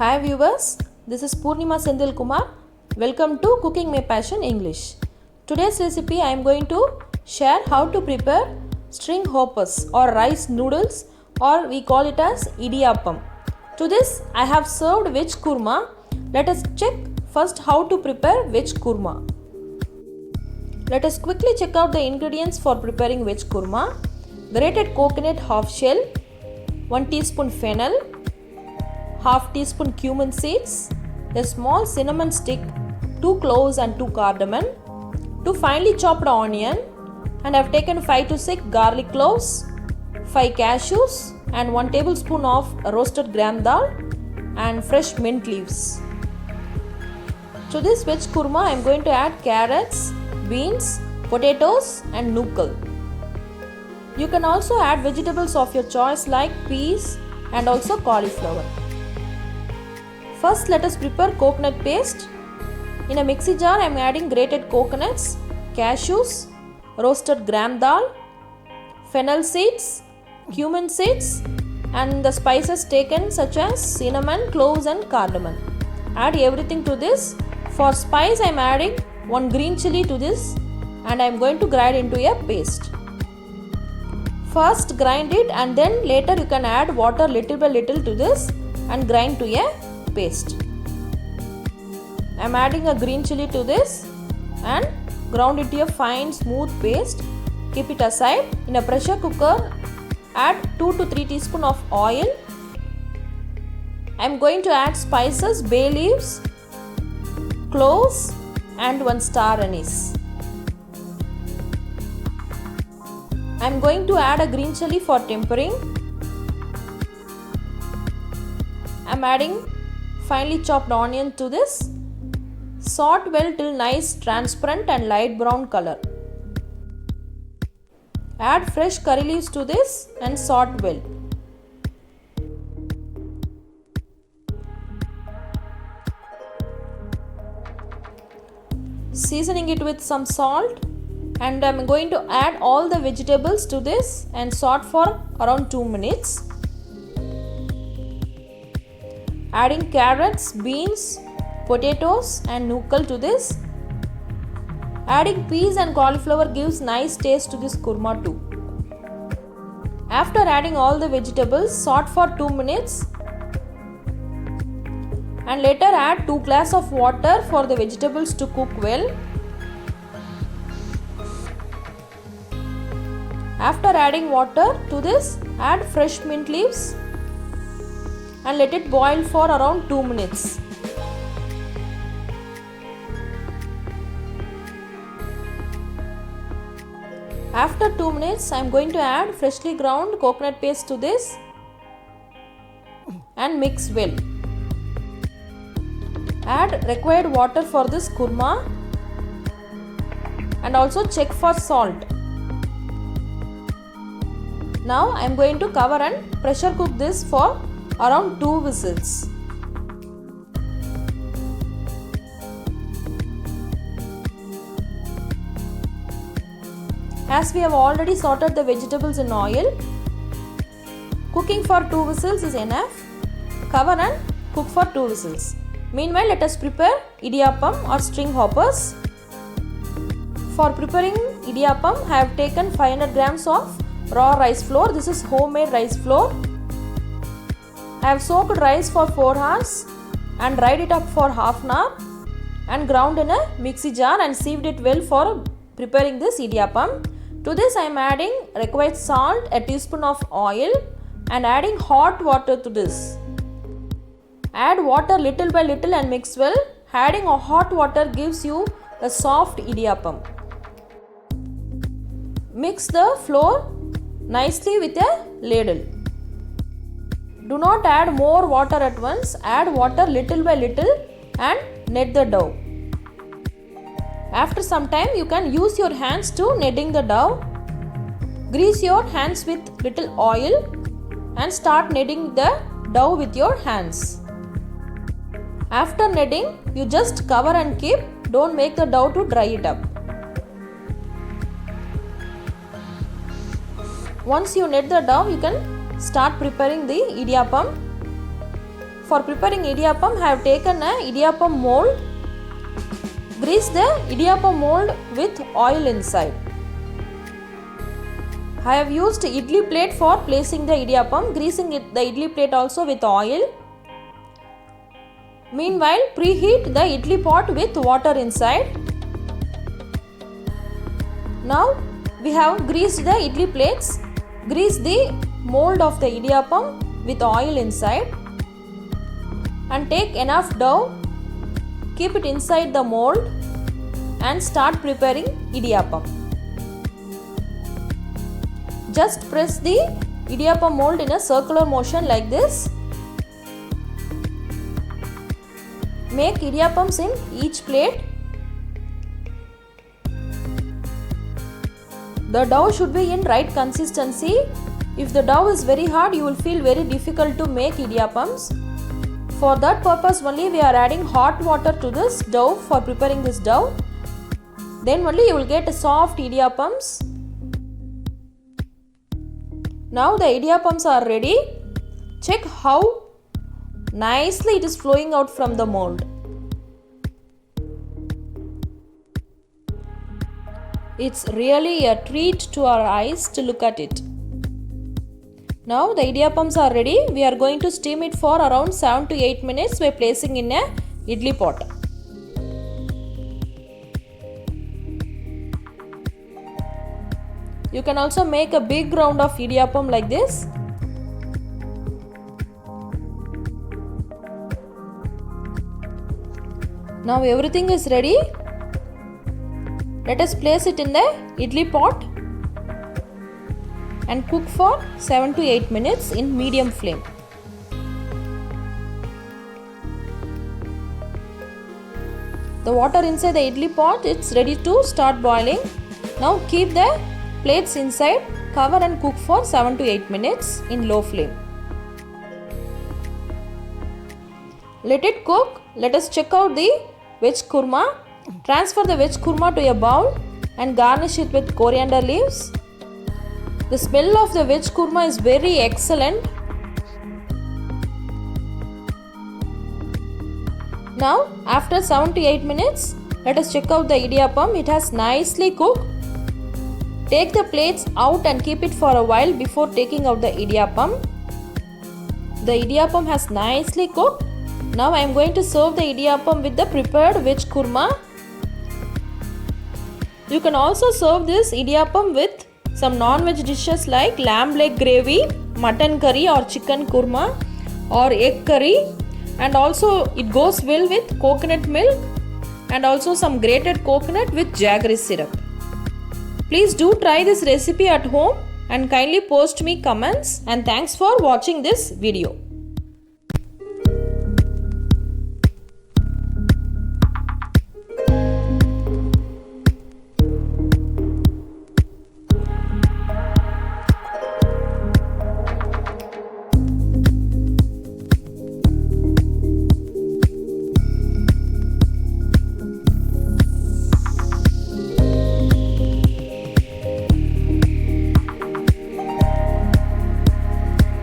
Hi viewers, this is Purnima Sendil Kumar. Welcome to Cooking My Passion English. Today's recipe I am going to share how to prepare string hoppers or rice noodles, or we call it as idiyappam. To this I have served veg kurma. Let us check first how to prepare veg kurma. Let us quickly check out the ingredients for preparing veg kurma. Grated coconut half shell, 1 teaspoon fennel, half teaspoon cumin seeds, a small cinnamon stick, 2 cloves and 2 cardamom, 2 finely chopped onion, and I have taken 5 to 6 garlic cloves, 5 cashews and 1 tablespoon of roasted gram dal and fresh mint leaves. To this veg kurma I am going to add carrots, beans, potatoes and nukkal. You can also add vegetables of your choice like peas and also cauliflower. First let us prepare coconut paste. In a mixie jar I am adding grated coconuts, cashews, roasted gram dal, fennel seeds, cumin seeds and the spices taken such as cinnamon, cloves and cardamom. Add everything to this. For spice I am adding 1 green chilli to this and I am going to grind into a paste. First grind it and then later you can add water little by little to this and grind to a paste. I am adding a green chilli to this and ground it to a fine smooth paste. Keep it aside. In a pressure cooker add 2 to 3 teaspoon of oil. I am going to add spices, bay leaves, cloves and 1 star anise. I am going to add a green chilli for tempering. I am adding finely chopped onion to this. Saute well till nice transparent and light brown color. Add fresh curry leaves to this and saute well. Seasoning it with some salt, and I am going to add all the vegetables to this and saute for around 2 minutes. Adding carrots, beans, potatoes and nukkal to this. Adding peas and cauliflower gives nice taste to this kurma too. After adding all the vegetables, saute for 2 minutes and later add 2 glasses of water for the vegetables to cook well. After adding water to this, add fresh mint leaves and let it boil for around 2 minutes. After 2 minutes, I am going to add freshly ground coconut paste to this and mix well. Add required water for this kurma and also check for salt. Now I am going to cover and pressure cook this for around 2 whistles. As we have already sauteed the vegetables in oil, cooking for 2 whistles is enough. Cover and cook for 2 whistles. Meanwhile, let us prepare idiyappam or string hoppers. For preparing idiyappam, I have taken 500 grams of raw rice flour. This is homemade rice flour. I have soaked rice for 4 hours and dried it up for half an hour and ground in a mixie jar and sieved it well for preparing this idiyappam. To this I am adding required salt, a teaspoon of oil and adding hot water to this. Add water little by little and mix well. Adding a hot water gives you a soft idiyappam. Mix the flour nicely with a ladle. Do not add more water at once. Add water little by little and knead the dough. After some time you can use your hands to kneading the dough. Grease your hands with little oil and start kneading the dough with your hands. After kneading, you just cover and keep. Don't make the dough to dry it up. Once you knead the dough, you can start preparing the idiyappam. For preparing idiyappam, I have taken a idiyappam mold. Grease the idiyappam mold with oil inside. I have used idli plate for placing the idiyappam, greasing the idli plate also with oil. Meanwhile, preheat the idli pot with water inside. Now we have greased the idli plates. Grease the mold of the idiyappam with oil inside and take enough dough. Keep it inside the mold and start preparing idiyappam. Just press the idiyappam mold in a circular motion like this. Make idiyappams in each plate. The dough should be in right consistency. If the dough is very hard, you will feel very difficult to make idiyappams. For that purpose only we are adding hot water to this dough for preparing this dough. Then only you will get soft idiyappams. Now the idiyappams are ready. Check how nicely it is flowing out from the mold. It's really a treat to our eyes to look at it. Now the idiyappams are ready. We are going to steam it for around 7 to 8 minutes by placing in a idli pot. You can also make a big round of idiyappam like this. Now everything is ready. Let us place it in the idli pot and cook for 7 to 8 minutes in medium flame. The water inside the idli pot is ready to start boiling. Now keep the plates inside, cover and cook for 7 to 8 minutes in low flame. Let it cook. Let us check out the veg kurma. Transfer the veg kurma to a bowl and garnish it with coriander leaves. The smell of the veg kurma is very excellent. Now after 7 to 8 minutes, let us check out the idiyappam. It has nicely cooked. Take the plates out and keep it for a while before taking out the idiyappam. The idiyappam has nicely cooked. Now I am going to serve the idiyappam with the prepared veg kurma. You can also serve this idiyappam with some non-veg dishes like lamb leg gravy, mutton curry or chicken kurma or egg curry, and also it goes well with coconut milk and also some grated coconut with jaggery syrup. Please do try this recipe at home and kindly post me comments, and thanks for watching this video.